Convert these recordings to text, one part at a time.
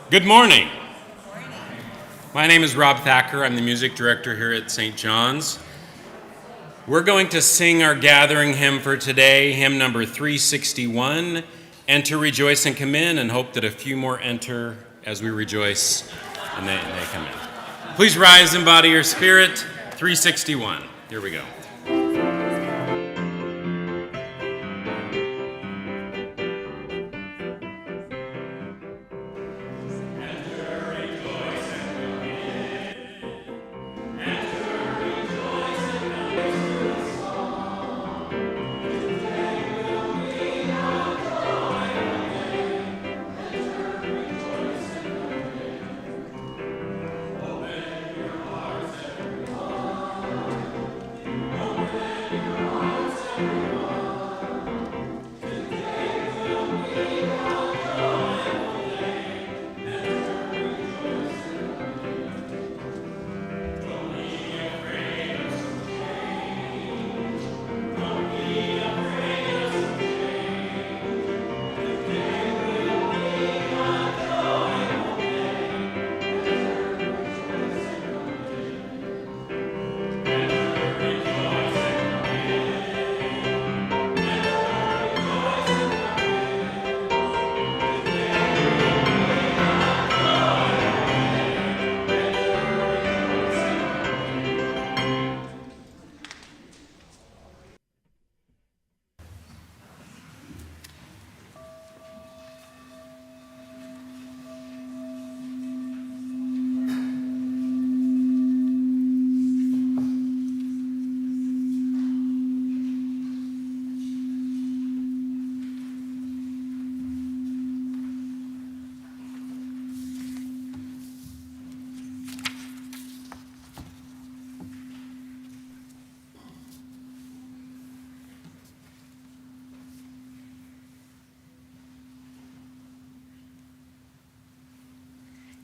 Good morning. My name is Rob Thacker. I'm the music director here at St. John's. We're going to sing our gathering hymn for today, hymn number 361, Enter, Rejoice, and Come In, and hope that a few more enter as we rejoice and they come in. Please rise and embody your spirit, 361. Here we go.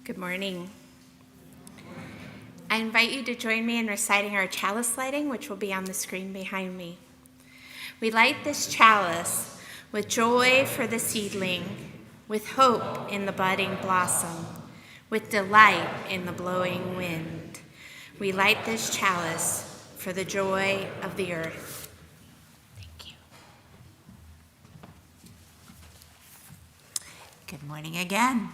Good morning. I invite you to join me in reciting our chalice lighting, which will be on the screen behind me. We light this chalice with joy for the seedling, with hope in the budding blossom, with delight in the blowing wind. We light this chalice for the joy of the earth. Thank you. Good morning again.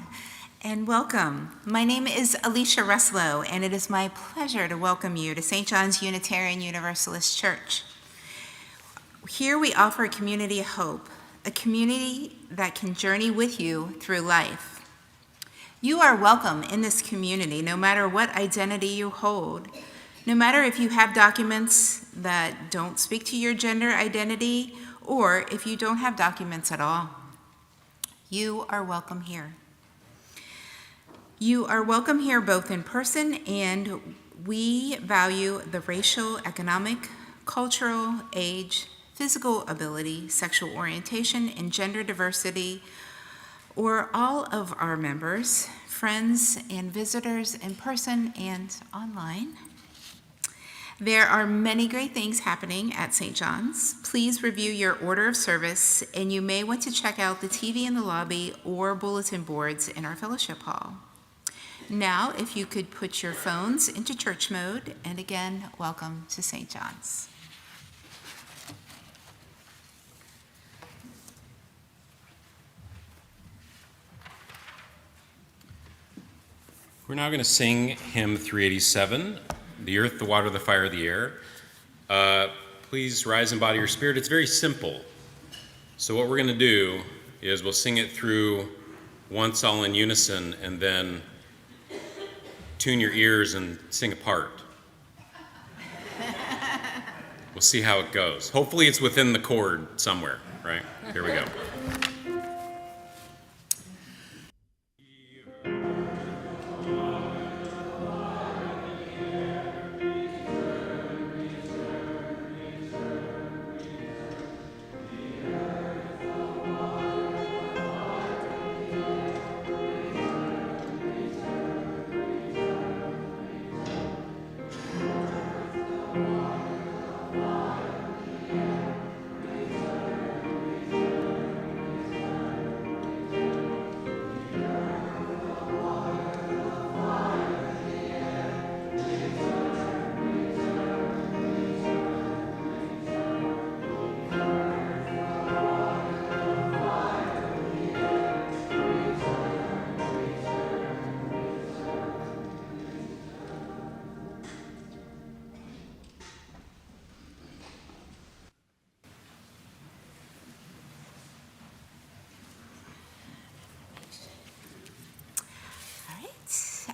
And welcome. My name is Alicia Rosselot, and it is my pleasure to welcome you to St. John's Unitarian Universalist Church. Here we offer a community of hope, a community that can journey with you through life. You are welcome in this community, no matter what identity you hold, no matter if you have documents that don't speak to your gender identity, or if you don't have documents at all. You are welcome here. You are welcome here both in person, and we value the racial, economic, cultural, age, physical ability, sexual orientation, and gender diversity, or all of our members, friends, and visitors in person and online. There are many great things happening at St. John's. Please review your order of service, and you may want to check out the TV in the lobby or bulletin boards in our fellowship hall. Now, if you could put your phones into church mode, and again, welcome to St. John's. We're now going to sing hymn 387, The Earth, the Water, the Fire, the Air. Please rise and embody your spirit. It's very simple. So what we're going to do is we'll sing it through once all in unison, and then tune your ears and sing a part. We'll see how it goes. Hopefully it's within the chord somewhere, right? Here we go.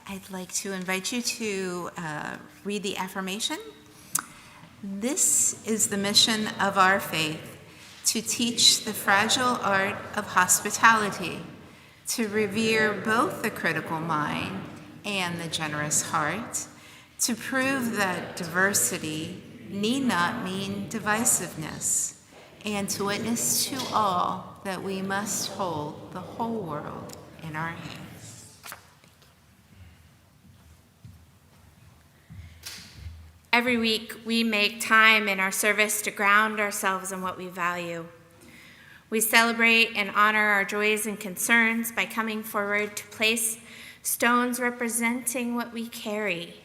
I'd like to invite you to read the affirmation. This is the mission of our faith, to teach the fragile art of hospitality, to revere both the critical mind and the generous heart, to prove that diversity need not mean divisiveness, and to witness to all that we must hold the whole world in our hands. Every week, we make time in our service to ground ourselves in what we value. We celebrate and honor our joys and concerns by coming forward to place stones representing what we carry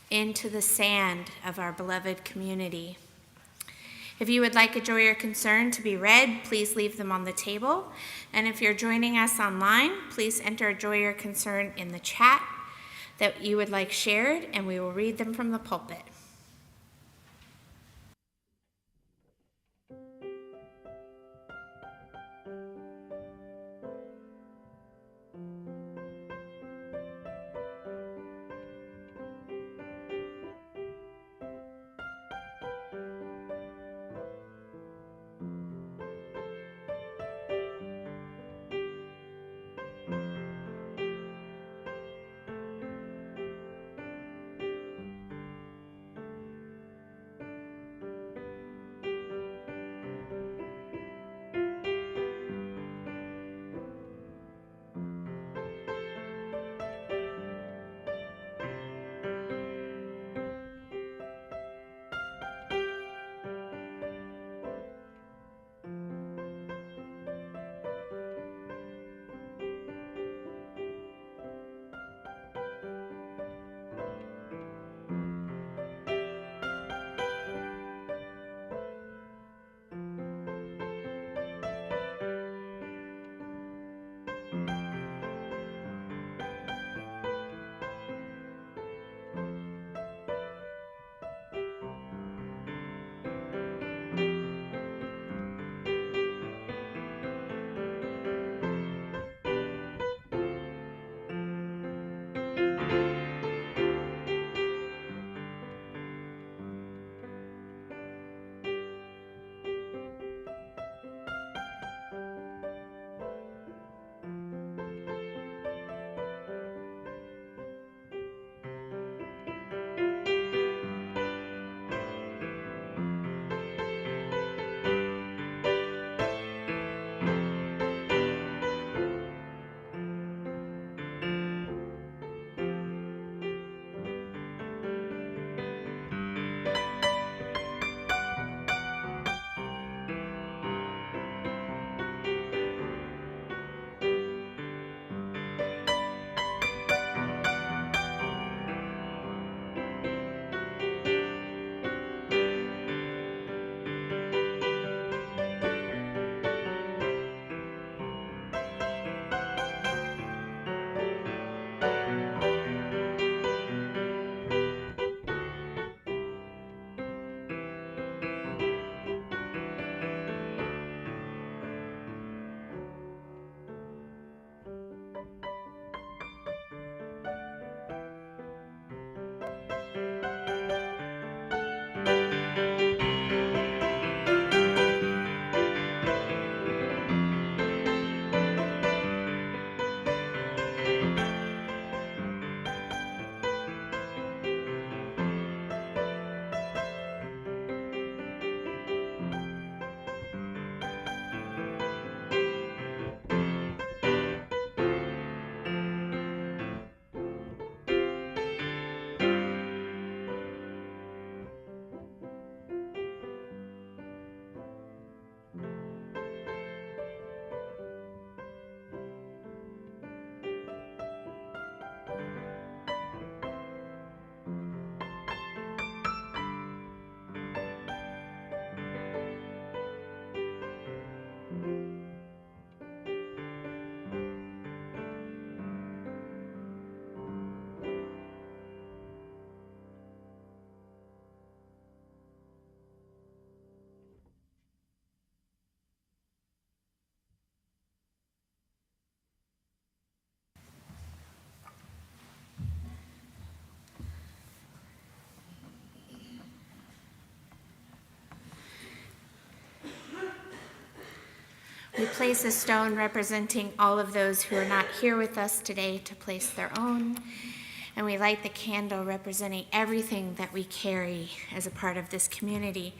into the sand of our beloved community. If you would like a joy or concern to be read, please leave them on the table. And if you're joining us online, please enter a joy or concern in the chat that you would like shared, and we will read them from the pulpit. place a stone representing all of those who are not here with us today to place their own. And we light the candle representing everything that we carry as a part of this community.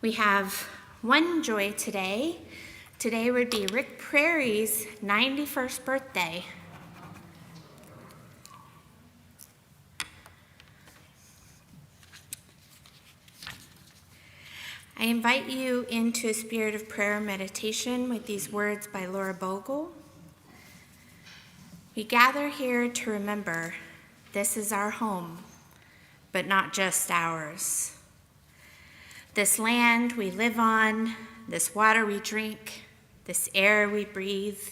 We have one joy today. Today would be Rick Prairie's 91st birthday. I invite you into a spirit of prayer and meditation with these words by Laura Bogle. We gather here to remember this is our home, but not just ours. This land we live on, this water we drink, this air we breathe,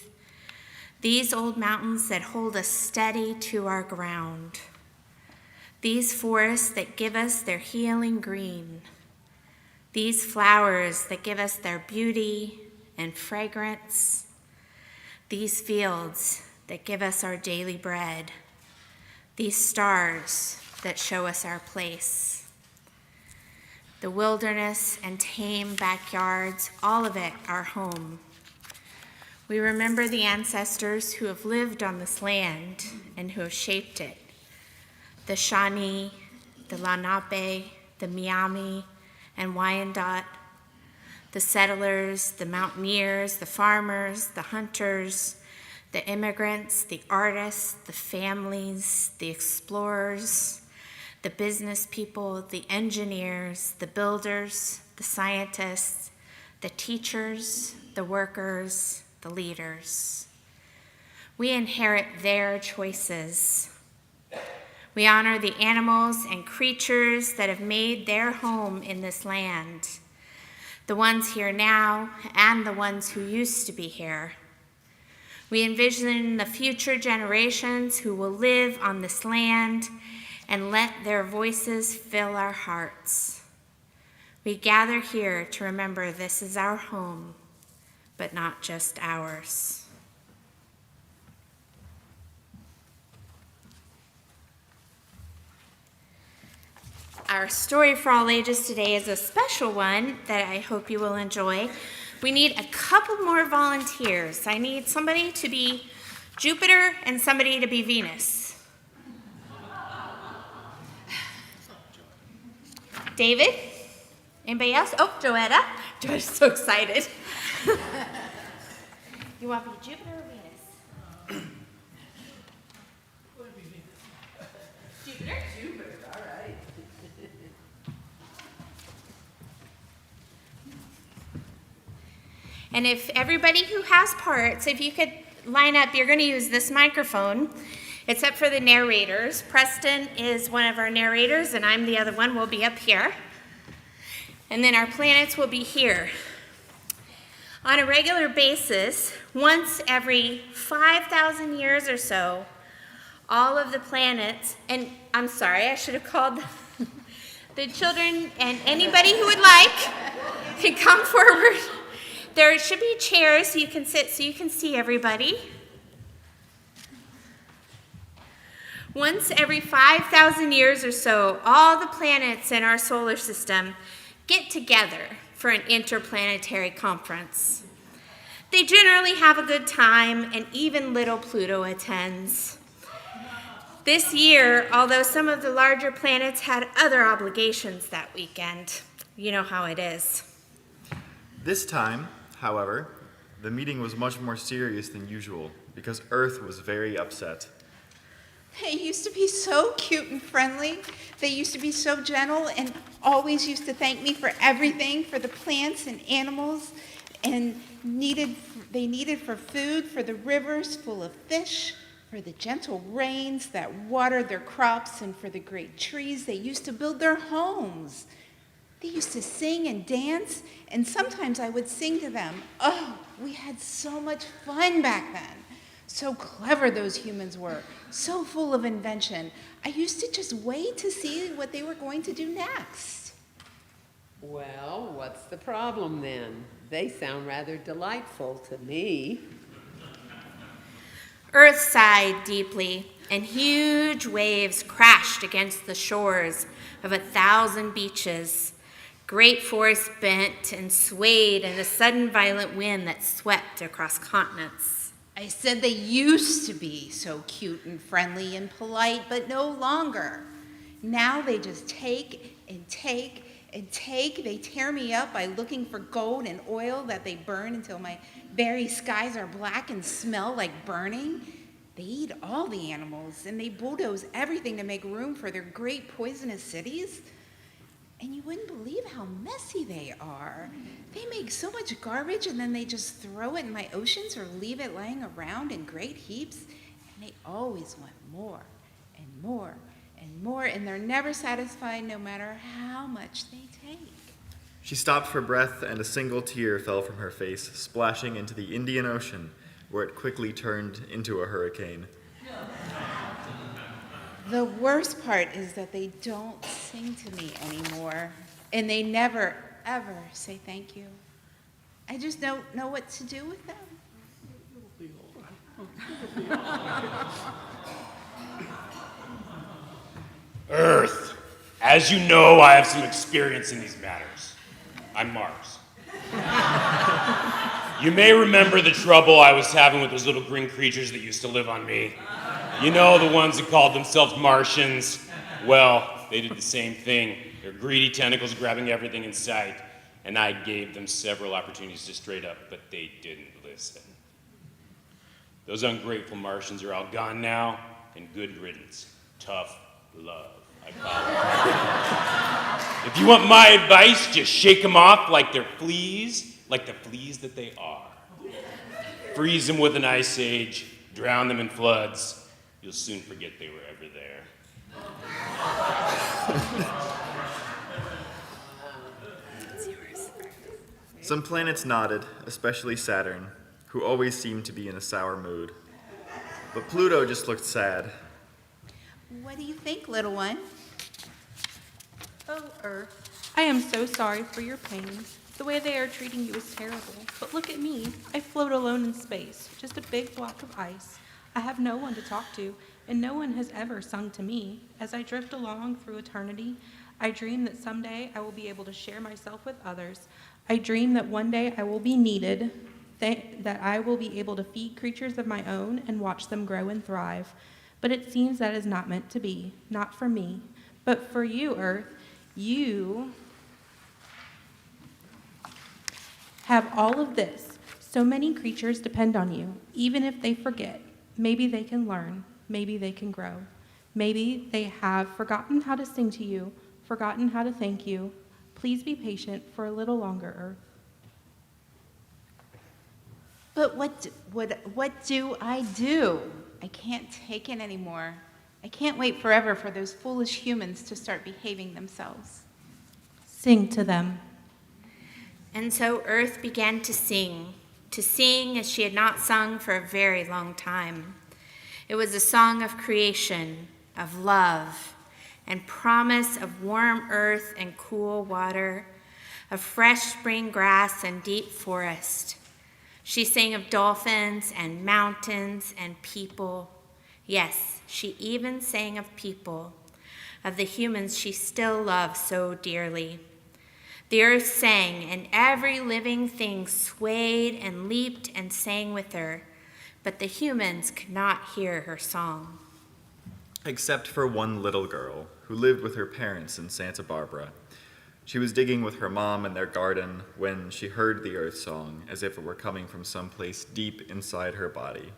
these old mountains that hold us steady to our ground, these forests that give us their healing green, these flowers that give us their beauty and fragrance, these fields that give us our daily bread, these stars that show us our place, the wilderness and tame backyards, all of it our home. We remember the ancestors who have lived on this land and who have shaped it, the Shawnee, the Lenape, the Miami, and Wyandot, the settlers, the mountaineers, the farmers, the hunters, the immigrants, the artists, the families, the explorers, the business people, the engineers, the builders, the scientists, the teachers, the workers, the leaders. We inherit their choices. We honor the animals and creatures that have made their home in this land, the ones here now and the ones who used to be here. We envision the future generations who will live on this land and let their voices fill our hearts. We gather here to remember this is our home, but not just ours. Our story for all ages today is a special one that I hope you will enjoy. We need a couple more volunteers. I need somebody to be Jupiter and somebody to be Venus. David? Anybody else? Oh, Joetta. Joetta's so excited. You want to be Jupiter or Venus? Jupiter? Jupiter, all right. And if everybody who has parts, if you could line up, you're going to use this microphone, except for the narrators. Preston is one of our narrators, and I'm the other one. We'll be up here. And then our planets will be here. On a regular basis, once every 5,000 years or so, all of the planets, and I'm sorry, I should have called the children and anybody who would like can come forward. There should be chairs so you can sit so you can see everybody. Once every 5,000 years or so, all the planets in our solar system get together for an interplanetary conference. They generally have a good time, and even little Pluto attends. This year, although some of the larger planets had other obligations that weekend, you know how it is. This time, however, the meeting was much more serious than usual because Earth was very upset. They used to be so cute and friendly. They used to be so gentle and always used to thank me for everything, for the plants and animals, and they needed for food, for the rivers full of fish, for the gentle rains that watered their crops, and for the great trees. They used to build their homes. They used to sing and dance, and sometimes I would sing to them. Oh, we had so much fun back then. So clever those humans were, so full of invention. I used to just wait to see what they were going to do next. Well, what's the problem then? They sound rather delightful to me. Earth sighed deeply, and huge waves crashed against the shores of 1,000 beaches. Great forests bent and swayed in a sudden violent wind that swept across continents. I said they used to be so cute and friendly and polite, but no longer. Now they just take and take and take. They tear me up by looking for gold and oil that they burn until my very skies are black and smell like burning. They eat all the animals, and they bulldoze everything to make room for their great poisonous cities. And you wouldn't believe how messy they are. They make so much garbage, and then they just throw it in my oceans or leave it laying around in great heaps. And they always want more and more and more, and they're never satisfied no matter how much they take. She stopped for breath, and a single tear fell from her face, splashing into the Indian Ocean, where it quickly turned into a hurricane. The worst part is that they don't sing to me anymore, and they never, ever say thank you. I just don't know what to do with them. Earth. As you know, I have some experience in these matters. I'm Mars. You may remember the trouble I was having with those little green creatures that used to live on me. You know, the ones that called themselves Martians. Well, they did the same thing. Their greedy tentacles grabbing everything in sight. And I gave them several opportunities to straight up, but they didn't listen. Those ungrateful Martians are all gone now, and good riddance. Tough love, I call it. If you want my advice, just shake them off like they're fleas, like the fleas that they are. Freeze them with an ice age, drown them in floods. You'll soon forget they were ever there. Some planets nodded, especially Saturn, who always seemed to be in a sour mood. But Pluto just looked sad. What do you think, little one? Oh, Earth, I am so sorry for your pain. The way they are treating you is terrible. But look at me. I float alone in space, just a big block of ice. I have no one to talk to, and no one has ever sung to me. As I drift along through eternity, I dream that someday I will be able to share myself with others. I dream that one day I will be needed, that I will be able to feed creatures of my own and watch them grow and thrive. But it seems that is not meant to be, not for me. But for you, Earth, you have all of this. So many creatures depend on you, even if they forget. Maybe they can learn. Maybe they can grow. Maybe they have forgotten how to sing to you, forgotten how to thank you. Please be patient for a little longer, Earth. But what do I do? I can't take it anymore. I can't wait forever for those foolish humans to start behaving themselves. Sing to them. And so Earth began to sing as she had not sung for a very long time. It was a song of creation, of love, and promise of warm earth and cool water, of fresh spring grass and deep forest. She sang of dolphins and mountains and people. Yes, she even sang of people, of the humans she still loved so dearly. The earth sang, and every living thing swayed and leaped and sang with her, but the humans could not hear her song. Except for one little girl who lived with her parents in Santa Barbara. She was digging with her mom in their garden when she heard the earth song as if it were coming from someplace deep inside her body.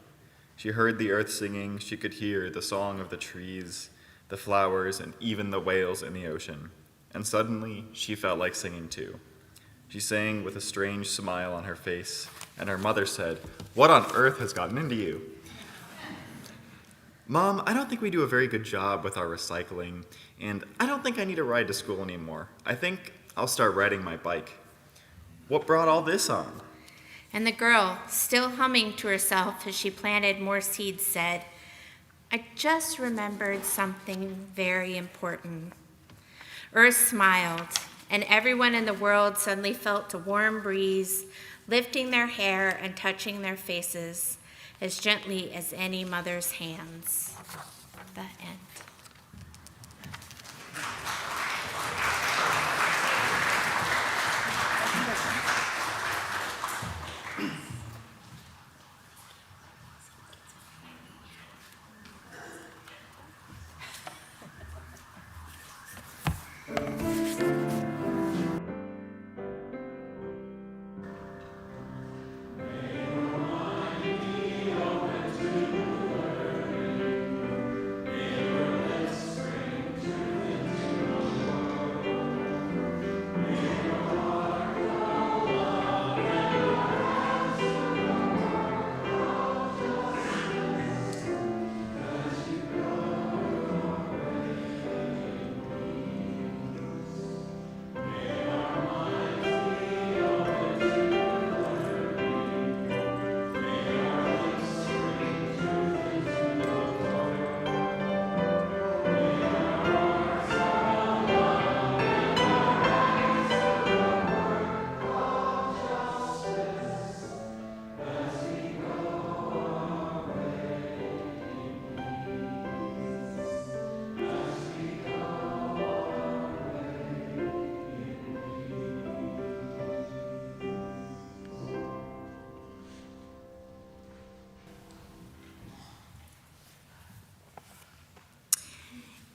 She heard the earth singing. She could hear the song of the trees, the flowers, and even the whales in the ocean. And suddenly, she felt like singing too. She sang with a strange smile on her face, and her mother said, "What on earth has gotten into you?" "Mom, I don't think we do a very good job with our recycling, and I don't think I need to ride to school anymore. I think I'll start riding my bike." "What brought all this on?" And the girl, still humming to herself as she planted more seeds, said, "I just remembered something very important." Earth smiled, and everyone in the world suddenly felt a warm breeze lifting their hair and touching their faces as gently as any mother's hands. The end.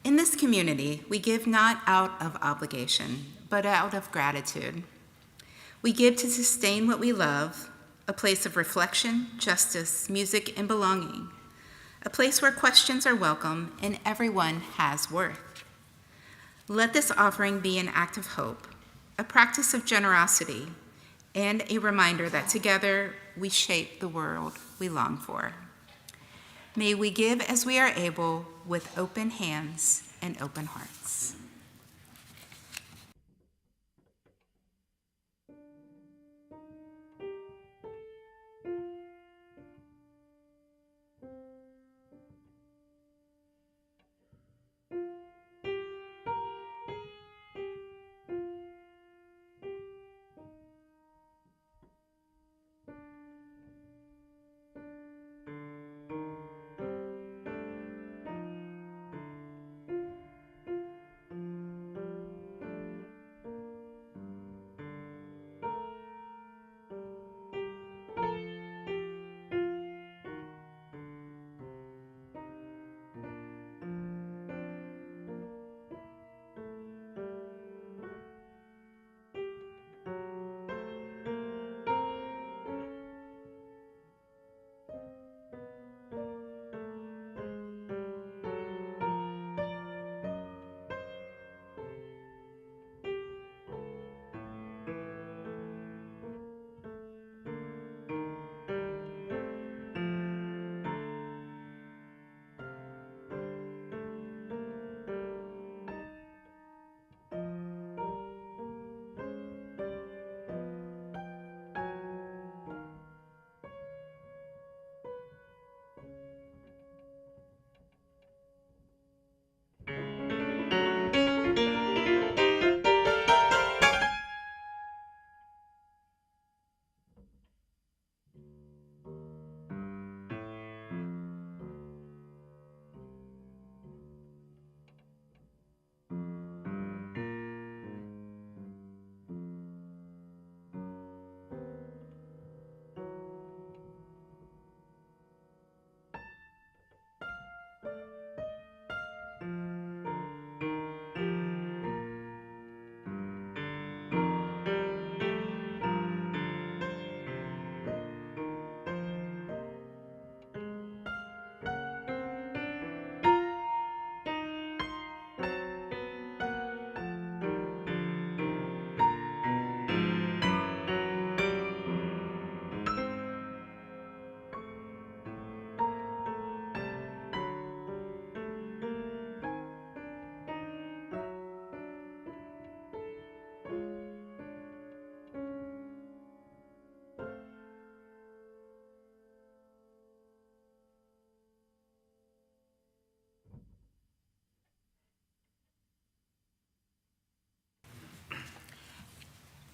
In this community, we give not out of obligation, but out of gratitude. We give to sustain what we love, a place of reflection, justice, music, and belonging, a place where questions are welcome and everyone has worth. Let this offering be an act of hope, a practice of generosity, and a reminder that together we shape the world we long for. May we give as we are able with open hands and open hearts.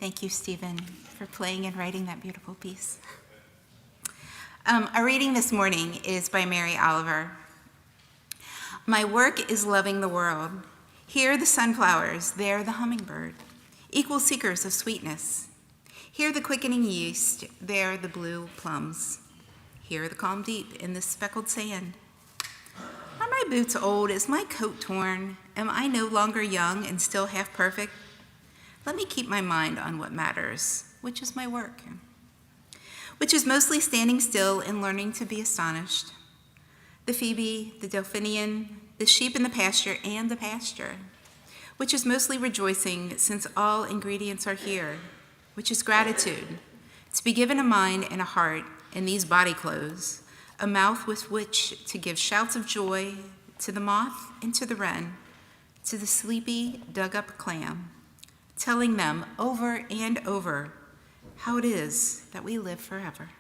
Thank you, Stephen, for playing and writing that beautiful piece. Our reading this morning is by Mary Oliver. My work is loving the world. Here the sunflowers, there the hummingbird, equal seekers of sweetness. Here the quickening yeast, there the blue plums. Here the calm deep in the speckled sand. Are my boots old? Is my coat torn? Am I no longer young and still half perfect? Let me keep my mind on what matters, which is my work, which is mostly standing still and learning to be astonished. The phoebe, the delphinium, the sheep in the pasture, and the pasture, which is mostly rejoicing since all ingredients are here, which is gratitude, to be given a mind and a heart in these body clothes, a mouth with which to give shouts of joy to the moth and to the wren, to the sleepy, dug-up clam, telling them over and over how it is that we live forever.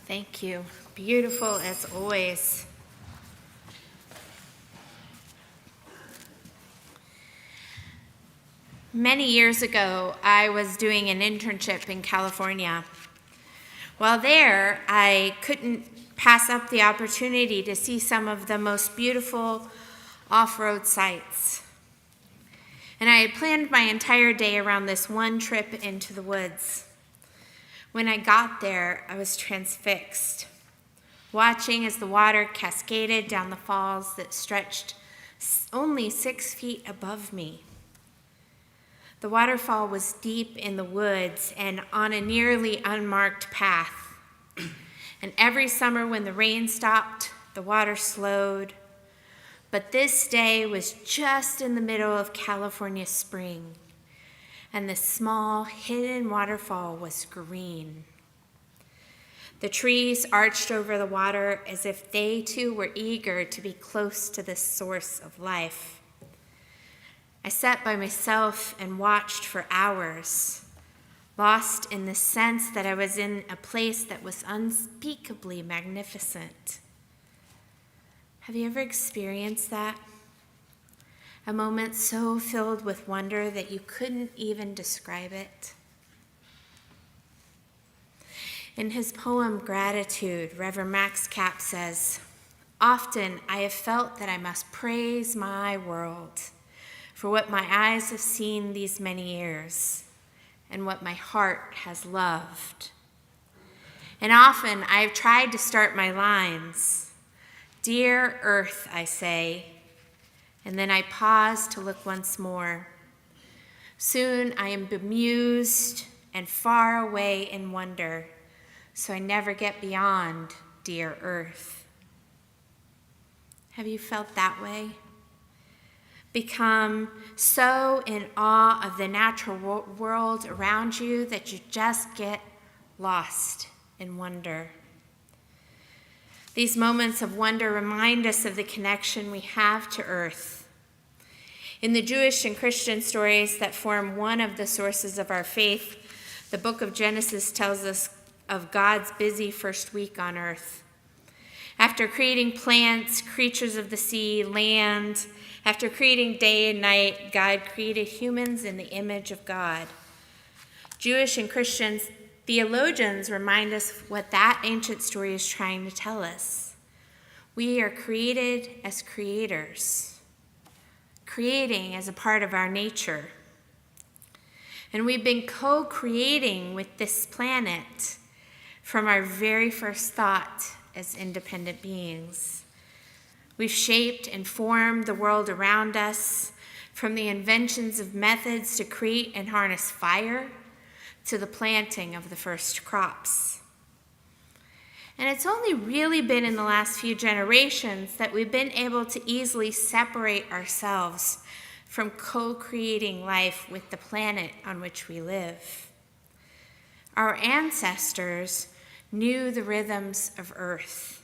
Thank you. Beautiful as always. Many years ago, I was doing an internship in California. While there, I couldn't pass up the opportunity to see some of the most beautiful off-road sites. And I had planned my entire day around this one trip into the woods. When I got there, I was transfixed, watching as the water cascaded down the falls that stretched only 6 feet above me. The waterfall was deep in the woods and on a nearly unmarked path. And every summer when the rain stopped, the water slowed. But this day was just in the middle of California spring, and the small hidden waterfall was green. The trees arched over the water as if they too were eager to be close to this source of life. I sat by myself and watched for hours, lost in the sense that I was in a place that was unspeakably magnificent. Have you ever experienced that? A moment so filled with wonder that you couldn't even describe it? In his poem, Gratitude, Reverend Max Capp says, "Often I have felt that I must praise my world for what my eyes have seen these many years and what my heart has loved. And often I have tried to start my lines. Dear Earth, I say, and then I pause to look once more. Soon I am bemused and far away in wonder, so I never get beyond dear Earth." Have you felt that way? Become so in awe of the natural world around you that you just get lost in wonder. These moments of wonder remind us of the connection we have to Earth. In the Jewish and Christian stories that form one of the sources of our faith, the book of Genesis tells us of God's busy first week on Earth. After creating plants, creatures of the sea, land, after creating day and night, God created humans in the image of God. Jewish and Christian theologians remind us what that ancient story is trying to tell us. We are created as creators, creating as a part of our nature. And we've been co-creating with this planet from our very first thought as independent beings. We've shaped and formed the world around us, from the inventions of methods to create and harness fire to the planting of the first crops. And it's only really been in the last few generations that we've been able to easily separate ourselves from co-creating life with the planet on which we live. Our ancestors knew the rhythms of Earth.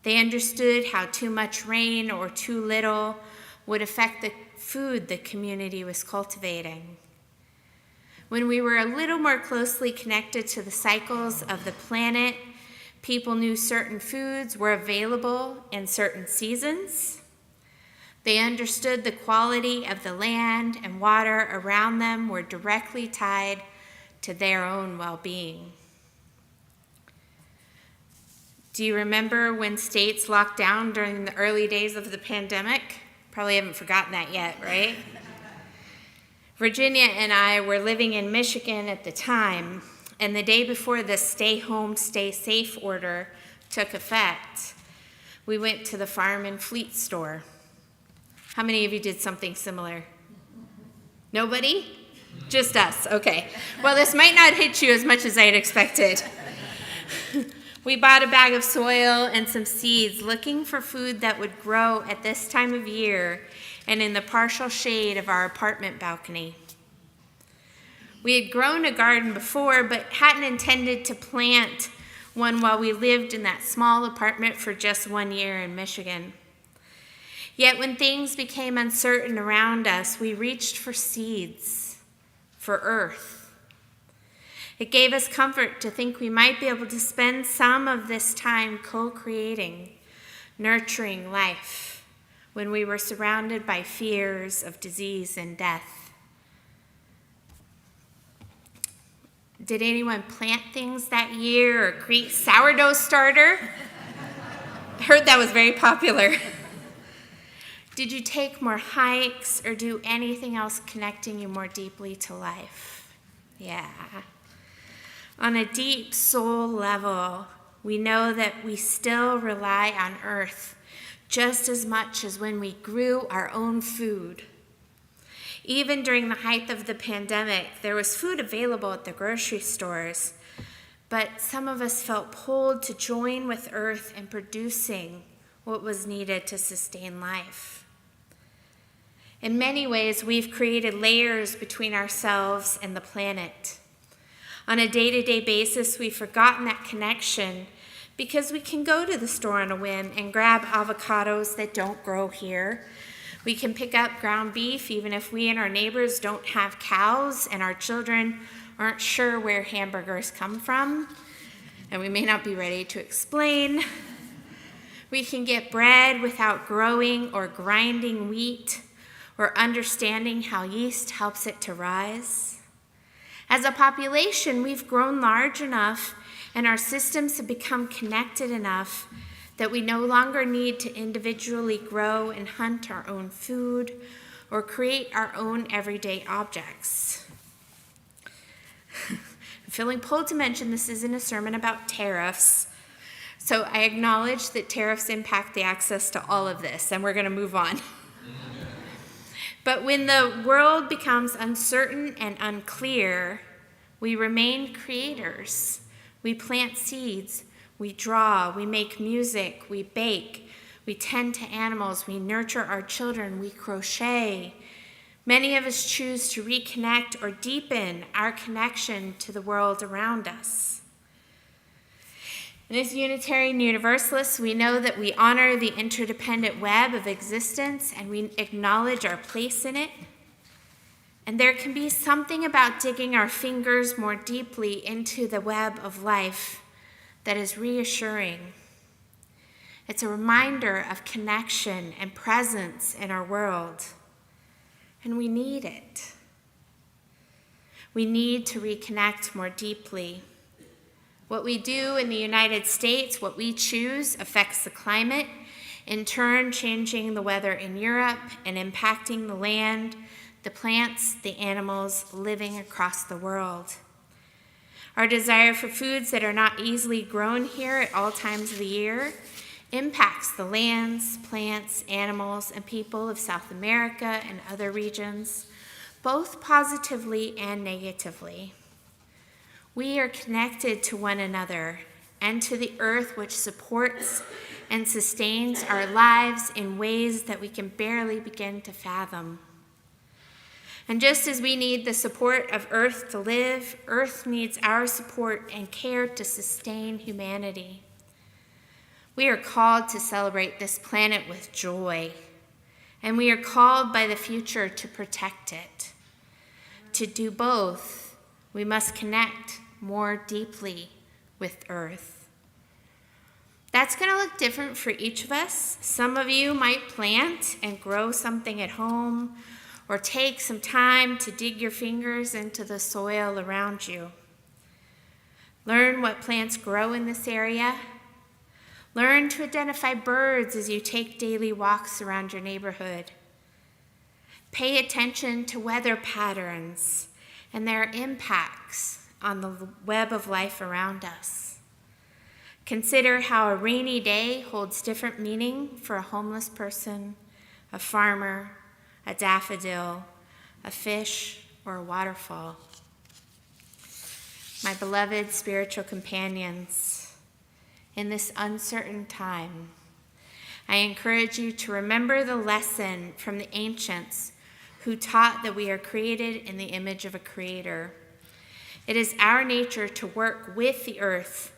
They understood how too much rain or too little would affect the food the community was cultivating. When we were a little more closely connected to the cycles of the planet, people knew certain foods were available in certain seasons. They understood the quality of the land and water around them were directly tied to their own well-being. Do you remember when states locked down during the early days of the pandemic? Probably haven't forgotten that yet, right? Virginia and I were living in Michigan at the time, and the day before the stay home, stay safe order took effect, we went to the Farm and Fleet store. How many of you did something similar? Nobody? Just us, okay. Well, this might not hit you as much as I had expected. We bought a bag of soil and some seeds, looking for food that would grow at this time of year and in the partial shade of our apartment balcony. We had grown a garden before, but hadn't intended to plant one while we lived in that small apartment for just 1 year in Michigan. Yet when things became uncertain around us, we reached for seeds, for earth. It gave us comfort to think we might be able to spend some of this time co-creating, nurturing life when we were surrounded by fears of disease and death. Did anyone plant things that year or create sourdough starter? I heard that was very popular. Did you take more hikes or do anything else connecting you more deeply to life? Yeah. On a deep soul level, we know that we still rely on earth just as much as when we grew our own food. Even during the height of the pandemic, there was food available at the grocery stores, but some of us felt pulled to join with earth in producing what was needed to sustain life. In many ways, we've created layers between ourselves and the planet. On a day-to-day basis, we've forgotten that connection because we can go to the store on a whim and grab avocados that don't grow here. We can pick up ground beef even if we and our neighbors don't have cows and our children aren't sure where hamburgers come from, and we may not be ready to explain. We can get bread without growing or grinding wheat or understanding how yeast helps it to rise. As a population, we've grown large enough and our systems have become connected enough that we no longer need to individually grow and hunt our own food or create our own everyday objects. I'm feeling pulled to mention this isn't a sermon about tariffs, so I acknowledge that tariffs impact the access to all of this, and we're going to move on. But when the world becomes uncertain and unclear, we remain creators. We plant seeds, we draw, we make music, we bake, we tend to animals, we nurture our children, we crochet. Many of us choose to reconnect or deepen our connection to the world around us. And as Unitarian Universalists, we know that we honor the interdependent web of existence and we acknowledge our place in it. And there can be something about digging our fingers more deeply into the web of life that is reassuring. It's a reminder of connection and presence in our world. And we need it. We need to reconnect more deeply. What we do in the United States, what we choose, affects the climate, in turn changing the weather in Europe and impacting the land, the plants, the animals living across the world. Our desire for foods that are not easily grown here at all times of the year impacts the lands, plants, animals, and people of South America and other regions, both positively and negatively. We are connected to one another and to the earth which supports and sustains our lives in ways that we can barely begin to fathom. And just as we need the support of earth to live, earth needs our support and care to sustain humanity. We are called to celebrate this planet with joy, and we are called by the future to protect it. To do both, we must connect more deeply with earth. That's going to look different for each of us. Some of you might plant and grow something at home, or take some time to dig your fingers into the soil around you. Learn what plants grow in this area. Learn to identify birds as you take daily walks around your neighborhood. Pay attention to weather patterns and their impacts on the web of life around us. Consider how a rainy day holds different meaning for a homeless person, a farmer, a daffodil, a fish, or a waterfall. My beloved spiritual companions, in this uncertain time, I encourage you to remember the lesson from the ancients who taught that we are created in the image of a creator. It is our nature to work with the earth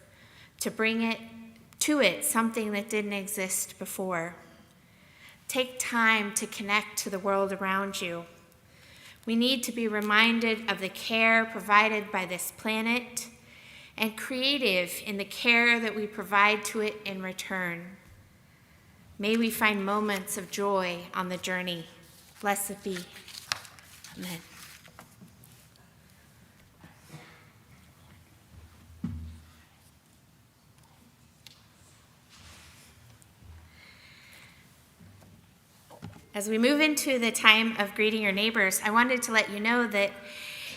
to bring it to it something that didn't exist before. Take time to connect to the world around you. We need to be reminded of the care provided by this planet and creative in the care that we provide to it in return. May we find moments of joy on the journey. Blessed be. Amen. As we move into the time of greeting your neighbors, I wanted to let you know that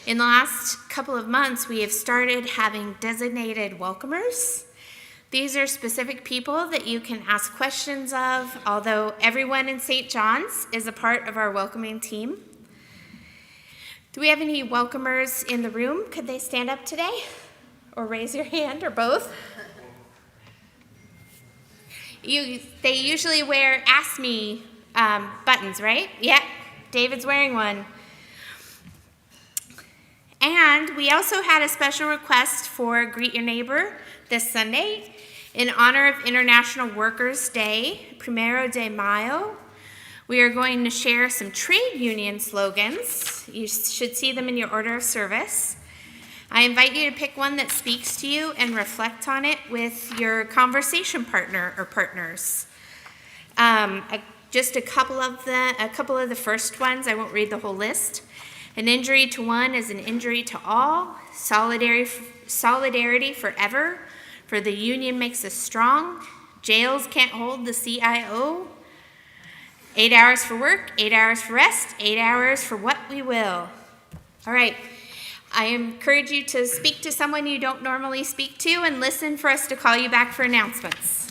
in the last couple of months, we have started having designated welcomers. These are specific people that you can ask questions of, although everyone in St. John's is a part of our welcoming team. Do we have any welcomers in the room? Could they stand up today? Or raise your hand, or both? They usually wear Ask Me buttons, right? Yep, David's wearing one. And we also had a special request for Greet Your Neighbor this Sunday in honor of International Workers' Day, Primero de Mayo. We are going to share some trade union slogans. You should see them in your order of service. I invite you to pick one that speaks to you and reflect on it with your conversation partner or partners. Just a couple of the first ones. I won't read the whole list. An injury to one is an injury to all. Solidarity forever, for the union makes us strong. Jails can't hold the CIO. 8 hours for work, 8 hours for rest, 8 hours for what we will. All right. I encourage you to speak to someone you don't normally speak to and listen for us to call you back for announcements.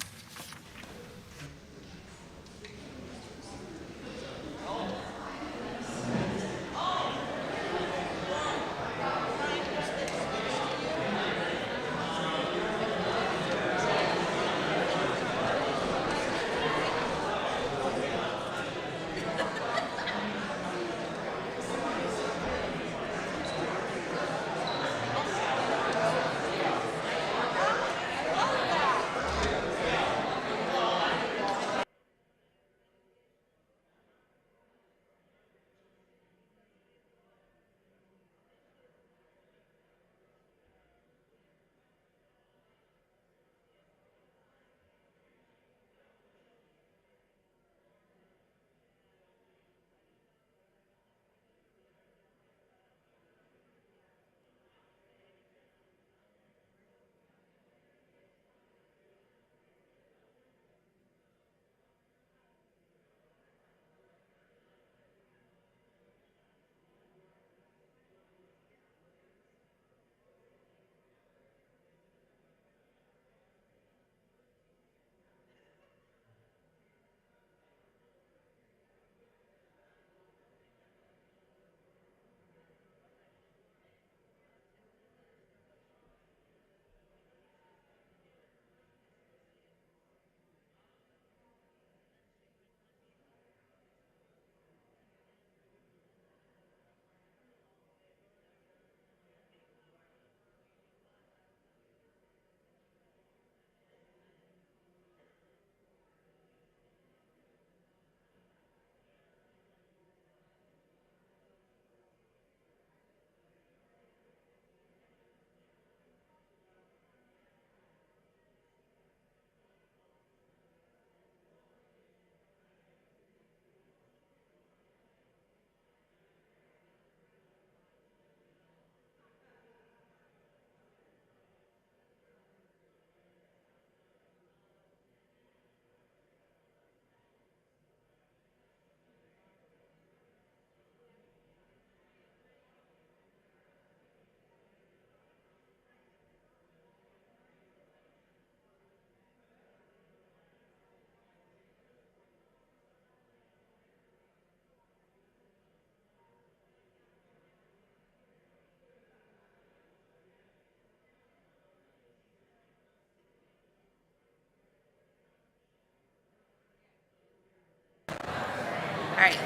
All right.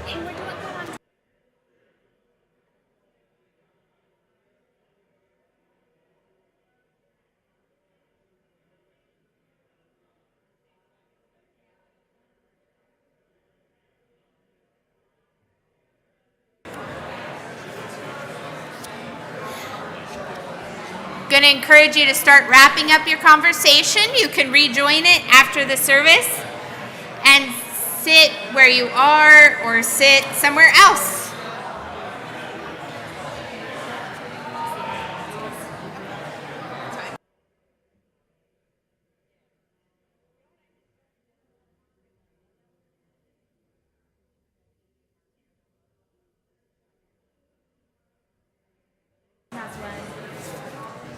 And we're doing good on. Going to encourage you to start wrapping up your conversation. You can rejoin it after the service and sit where you are or sit somewhere else.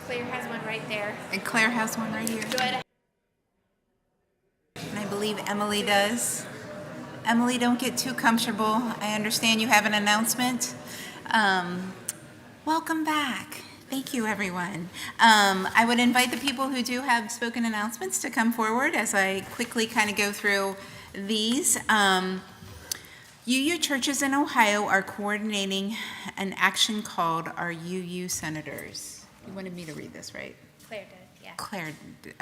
Claire has one right there. And Claire has one right here. Go ahead. And I believe Emily does. Emily, don't get too comfortable. I understand you have an announcement. Welcome back. Thank you, everyone. I would invite the people who do have spoken announcements to come forward as I quickly kind of go through these. UU churches in Ohio are coordinating an action called Our UU Senators. You wanted me to read this, right? Claire did, yeah. Claire,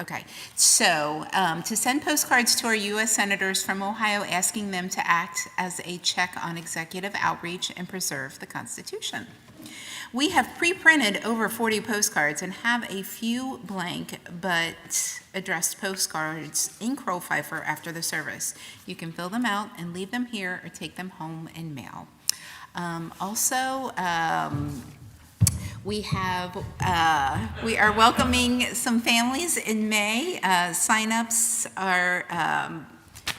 okay. So, to send postcards to our U.S. senators from Ohio asking them to act as a check on executive outreach and preserve the Constitution. We have pre-printed over 40 postcards and have a few blank but addressed postcards in Crow Pfeiffer after the service. You can fill them out and leave them here or take them home in mail. We are welcoming some families in May. Sign-ups are,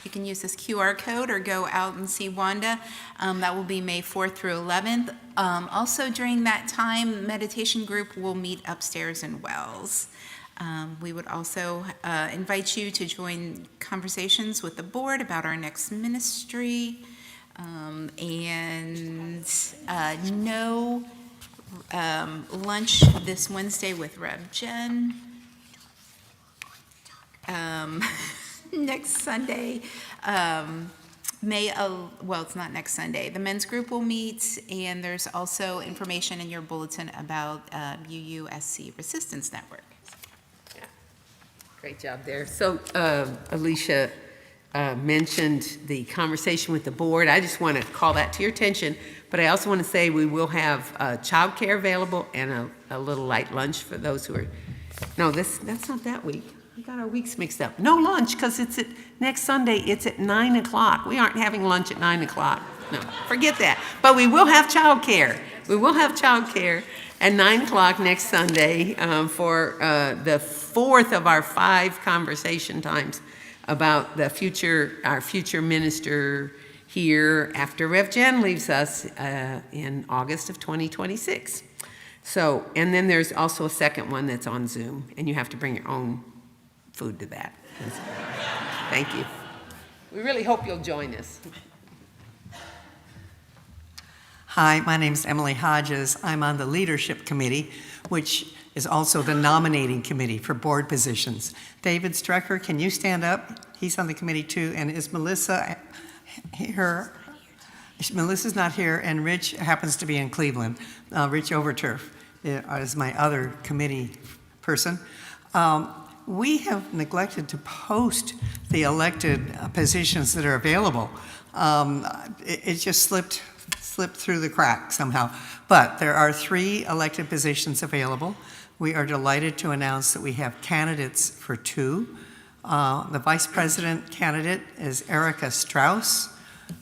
you can use this QR code or go out and see Wanda. That will be May 4th through 11th. Also during that time, meditation group will meet upstairs in Wells. We would also invite you to join conversations with the board about our next ministry. No lunch this Wednesday with Rev Jenn. Next Sunday, it's not next Sunday. The men's group will meet, and there's also information in your bulletin about UUSC Resistance Network. Yeah. Great job there. So Alicia mentioned the conversation with the board. I just want to call that to your attention, but I also want to say we will have childcare available and a little light lunch for those who are, no, that's not that week. I got our weeks mixed up. No lunch, because it's at, next Sunday, it's at 9 o'clock. We aren't having lunch at 9 o'clock. No, forget that. But we will have childcare. We will have childcare at 9 o'clock next Sunday for the fourth of our 5 conversation times about our future minister here after Rev Jenn leaves us in August of 2026. So, and then there's also a second one that's on Zoom, and you have to bring your own food to that. Thank you. We really hope you'll join us. Hi, my name is Emily Hodges. I'm on the leadership committee, which is also the nominating committee for board positions. David Strecker, can you stand up? He's on the committee too. And is Melissa here? Melissa's not here, and Rich happens to be in Cleveland. Rich Overturf is my other committee person. We have neglected to post the elected positions that are available. It just slipped through the cracks somehow. But there are 3 elected positions available. We are delighted to announce that we have candidates for 2. The vice president candidate is Erica Strauss.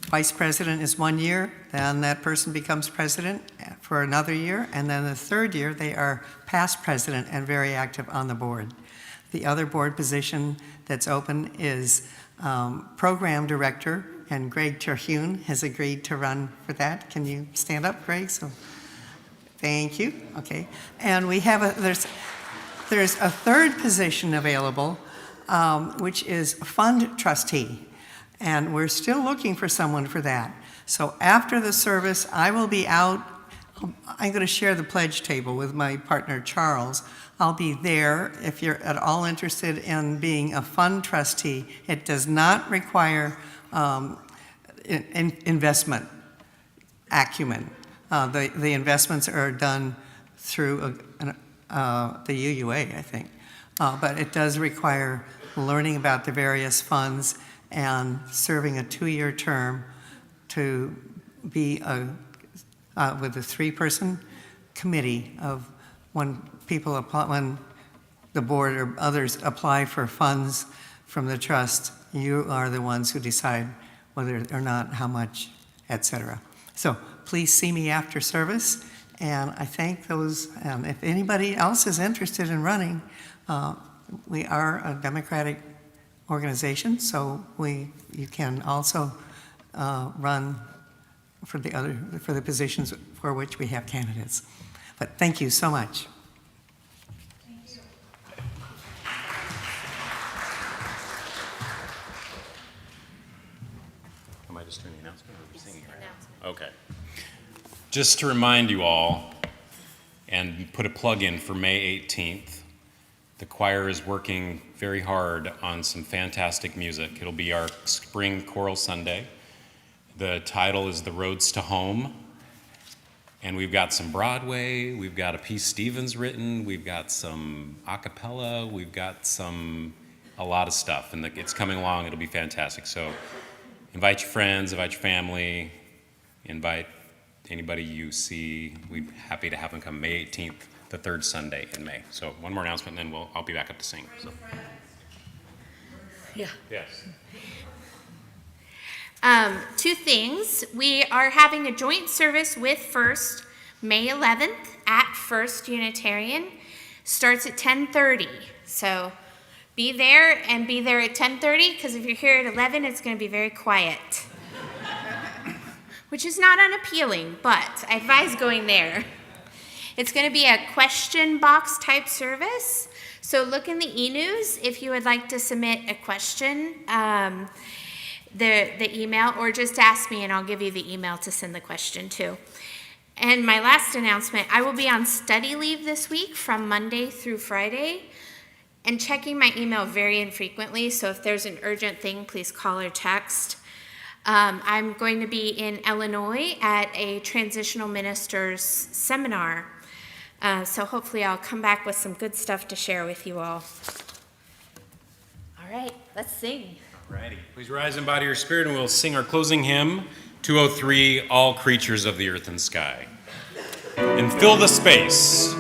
Vice president is 1 year, then that person becomes president for another year, and then the 3rd year they are past president and very active on the board. The other board position that's open is program director, and Greg Terhune has agreed to run for that. Can you stand up, Greg? So, thank you. Okay, and we have there's a 3rd position available, which is fund trustee, and we're still looking for someone for that. So after the service, I will be out. I'm going to share the pledge table with my partner Charles. I'll be there if you're at all interested in being a fund trustee. It does not require investment acumen. The investments are done through the UUA, I think. But it does require learning about the various funds and serving a 2-year term to be with a 3-person committee of 1 people apply, when the board or others apply for funds from the trust, you are the ones who decide whether or not, how much, et cetera. So please see me after service, and I thank those, if anybody else is interested in running, we are a Democratic organization, so you can also run for the positions for which we have candidates. But thank you so much. Am I just doing the announcement or are we singing right now? Okay. Just to remind you all, and put a plug in for May 18th, the choir is working very hard on some fantastic music. It'll be our spring choral Sunday. The title is The Roads to Home. And we've got some Broadway, we've got a piece Stevens written, we've got some a cappella, we've got a lot of stuff. And it's coming along, it'll be fantastic. So invite your friends, invite your family, invite anybody you see. We're happy to have them come May 18th, the third Sunday in May. So one more announcement, and then I'll be back up to sing. So. Yeah. Yes. Two things. We are having a joint service with First May 11th at First Unitarian. Starts at 10:30. So be there and be there at 10:30, because if you're here at 11, it's going to be very quiet. Which is not unappealing, but I advise going there. It's going to be a question box type service. So look in the e-news if you would like to submit a question, the email, or just ask me and I'll give you the email to send the question to. And my last announcement, I will be on study leave this week from Monday through Friday and checking my email very infrequently. So if there's an urgent thing, please call or text. I'm going to be in Illinois at a transitional ministers seminar. So hopefully I'll come back with some good stuff to share with you all. All right, let's sing. All righty. Please rise in body or spirit, and we'll sing our closing hymn, 203, All Creatures of the Earth and Sky. And fill the space.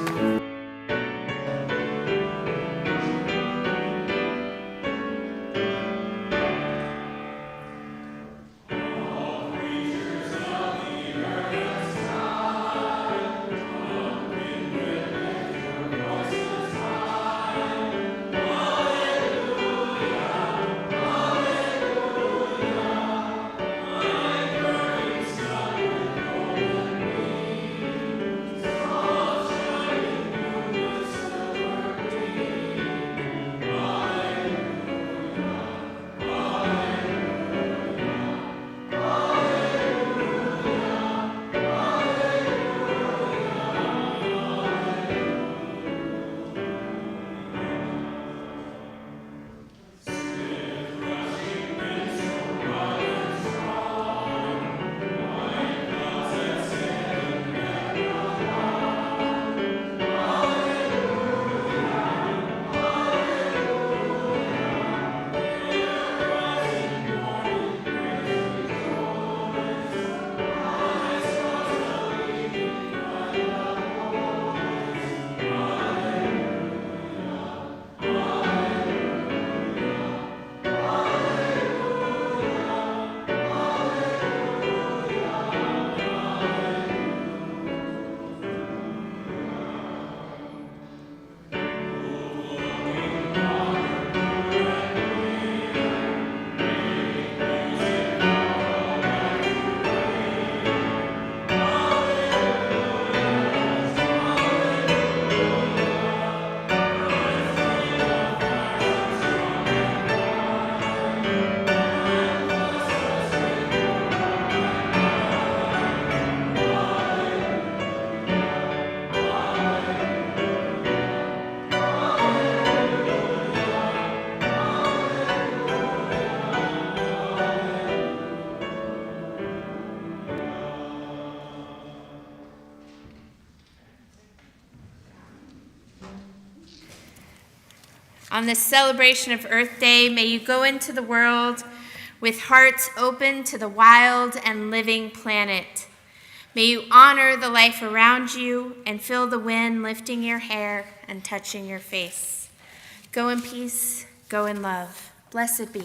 On this celebration of Earth Day, may you go into the world with hearts open to the wild and living planet. May you honor the life around you and feel the wind lifting your hair and touching your face. Go in peace, go in love. Blessed be.